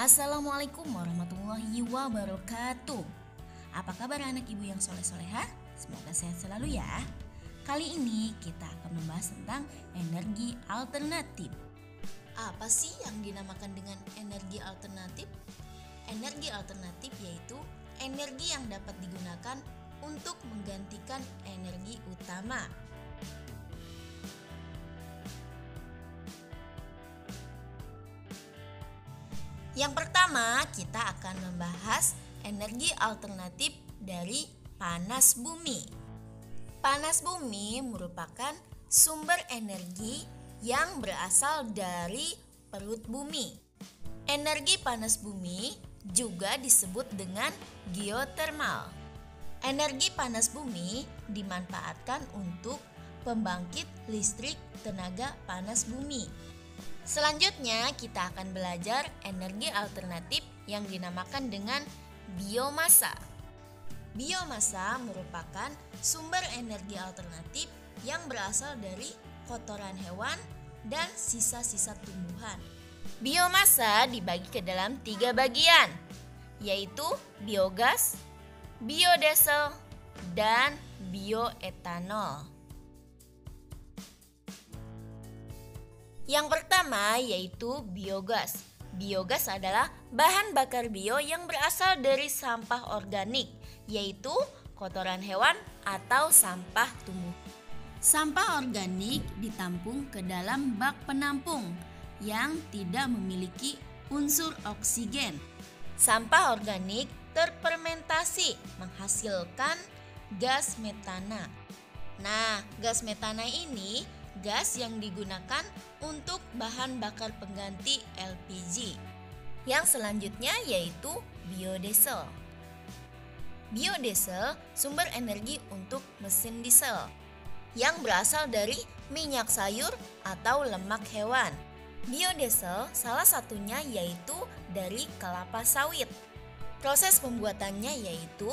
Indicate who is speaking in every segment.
Speaker 1: Assalamualaikum warahmatullahi wabarakatuh. Apa kabar anak ibu yang soleh-soleha? Semoga sehat selalu ya. Kali ini kita akan membahas tentang energi alternatif. Apa sih yang dinamakan dengan energi alternatif? Energi alternatif yaitu energi yang dapat digunakan untuk menggantikan energi utama. Yang pertama, kita akan membahas energi alternatif dari panas bumi. Panas bumi merupakan sumber energi yang berasal dari perut bumi. Energi panas bumi juga disebut dengan geotermal. Energi panas bumi dimanfaatkan untuk pembangkit listrik tenaga panas bumi. Selanjutnya kita akan belajar energi alternatif yang dinamakan dengan biomasa. Biomasa merupakan sumber energi alternatif yang berasal dari kotoran hewan dan sisa-sisa tumbuhan. Biomasa dibagi ke dalam 3 bagian, yaitu biogas, biodiesel, dan bioetanol. Yang pertama yaitu biogas. Biogas adalah bahan bakar bio yang berasal dari sampah organik, yaitu kotoran hewan atau sampah tumbuh. Sampah organik ditampung ke dalam bak penampung yang tidak memiliki unsur oksigen. Sampah organik terfermentasi menghasilkan gas metana. Nah, gas metana ini gas yang digunakan untuk bahan bakar pengganti LPG. Yang selanjutnya yaitu biodiesel. Biodiesel sumber energi untuk mesin diesel yang berasal dari minyak sayur atau lemak hewan. Biodiesel salah satunya yaitu dari kelapa sawit. Proses pembuatannya yaitu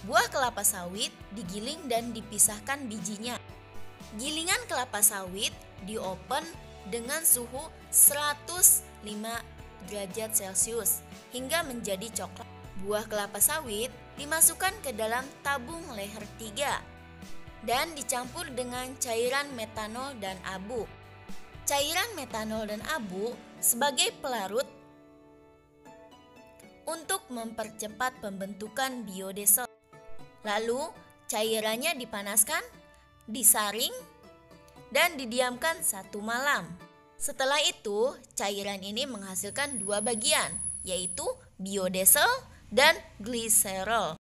Speaker 1: buah kelapa sawit digiling dan dipisahkan bijinya. Gilingan kelapa sawit diopen dengan suhu 105 derajat Celcius hingga menjadi coklat. Buah kelapa sawit dimasukkan ke dalam tabung leher 3 dan dicampur dengan cairan metanol dan abu. Cairan metanol dan abu sebagai pelarut untuk mempercepat pembentukan biodiesel. Lalu cairannya dipanaskan, disaring, dan didiamkan 1 malam. Setelah itu, cairan ini menghasilkan 2 bagian, yaitu biodiesel dan gliserol.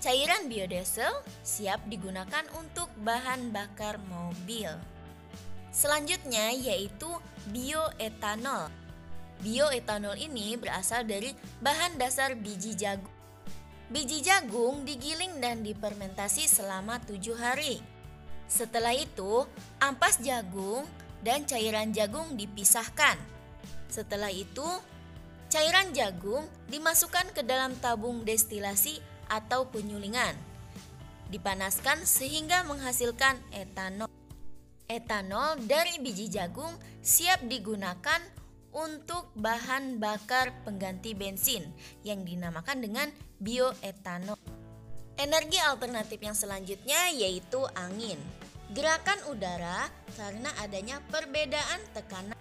Speaker 1: Cairan biodiesel siap digunakan untuk bahan bakar mobil. Selanjutnya yaitu bioetanol. Bioetanol ini berasal dari bahan dasar biji jagung. Biji jagung digiling dan difermentasi selama 7 hari. Setelah itu, ampas jagung dan cairan jagung dipisahkan. Setelah itu, cairan jagung dimasukkan ke dalam tabung destilasi atau penyulingan. Dipanaskan sehingga menghasilkan etanol. Etanol dari biji jagung siap digunakan untuk bahan bakar pengganti bensin yang dinamakan dengan bioetanol. Energi alternatif yang selanjutnya yaitu angin. Gerakan udara karena adanya perbedaan tekanan.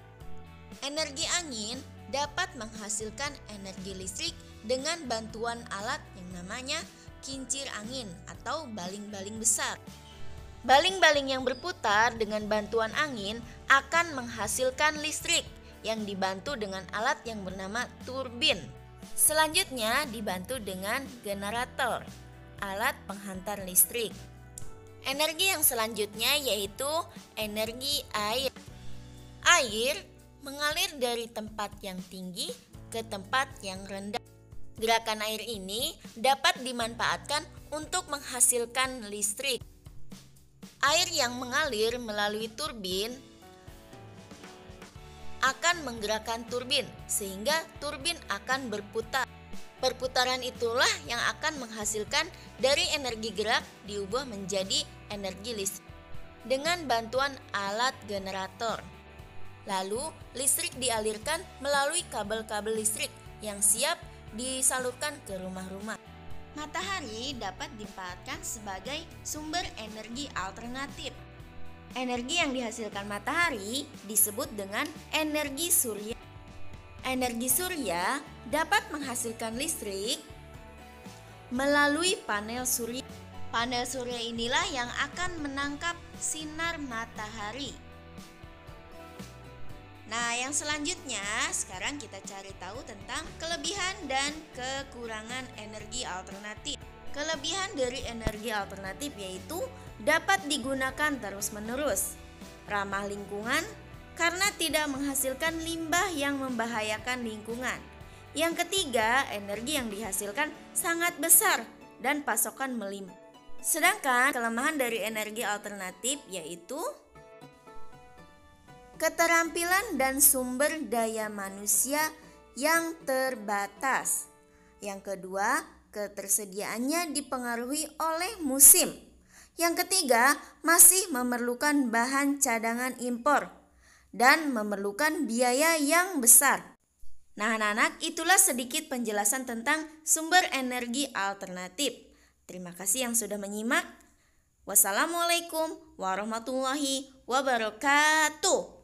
Speaker 1: Energi angin dapat menghasilkan energi listrik dengan bantuan alat yang namanya kincir angin atau baling-baling besar. Baling-baling yang berputar dengan bantuan angin akan menghasilkan listrik yang dibantu dengan alat yang bernama turbin. Selanjutnya dibantu dengan generator, alat penghantar listrik. Energi yang selanjutnya yaitu energi air. Air mengalir dari tempat yang tinggi ke tempat yang rendah. Gerakan air ini dapat dimanfaatkan untuk menghasilkan listrik. Air yang mengalir melalui turbin akan menggerakkan turbin sehingga turbin akan berputar. Perputaran itulah yang akan menghasilkan dari energi gerak diubah menjadi energi listrik dengan bantuan alat generator. Lalu listrik dialirkan melalui kabel-kabel listrik yang siap disalurkan ke rumah-rumah. Matahari dapat dimanfaatkan sebagai sumber energi alternatif. Energi yang dihasilkan matahari disebut dengan energi surya. Energi surya dapat menghasilkan listrik melalui panel surya. Panel surya inilah yang akan menangkap sinar matahari. Nah, yang selanjutnya sekarang kita cari tahu tentang kelebihan dan kekurangan energi alternatif. Kelebihan dari energi alternatif yaitu dapat digunakan terus-menerus, ramah lingkungan karena tidak menghasilkan limbah yang membahayakan lingkungan. Yang ketiga, energi yang dihasilkan sangat besar dan pasokan melimpah. Sedangkan kelemahan dari energi alternatif yaitu keterampilan dan sumber daya manusia yang terbatas. Yang kedua, ketersediaannya dipengaruhi oleh musim. Yang ketiga, masih memerlukan bahan cadangan impor dan memerlukan biaya yang besar. Nah, anak-anak, itulah sedikit penjelasan tentang sumber energi alternatif. Terima kasih yang sudah menyimak. Wassalamualaikum warahmatullahi wabarakatuh.